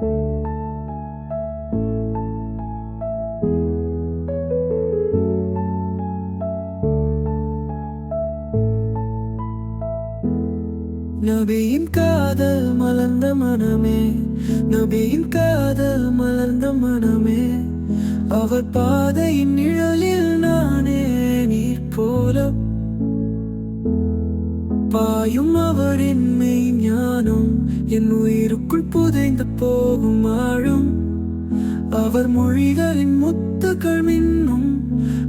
நபியின் காதல் மலர்ந்த மனமே, நபியின் காதல் மலர்ந்த மனமே, அவர் பாதையின் நிழலில் நானே நீர் போல பாயும் அவரின் மெய் ஞானம் என் உயிருக்குள் புதைந்து போகும் ஆழும். அவர் மொழிகளின் முத்துக்கள் மின்னும்,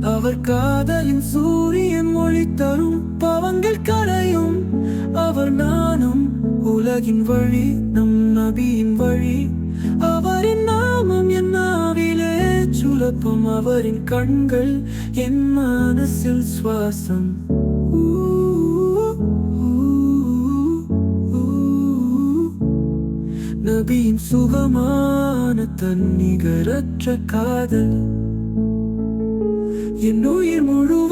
அவர் காதலின் சூரியன் ஒளி தரும். பாவங்கள் கரையும் அவர் நானும், உலகின் வழி நம் நபியின் வழி. அவரின் நாமம் என் நாவிலே சுலபம், அவரின் கண்கள் என் மனசில் சுவாசம். நபியின் சுகமான தன்னிகரற்ற காதல் என் உயிர் முழு